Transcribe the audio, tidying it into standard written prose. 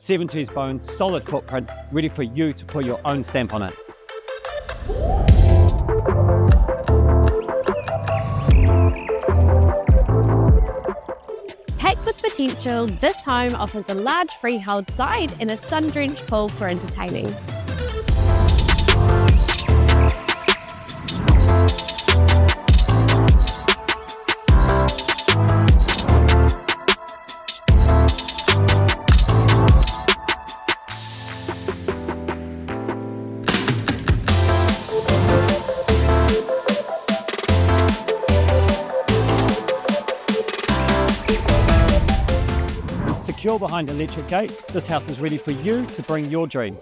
70s bone, solid footprint, ready for you to put your own stamp on it. Packed with potential, this home offers a large freehold side and a sun-drenched pool for entertaining. Secure behind electric gates, this house is ready for you to bring your dream.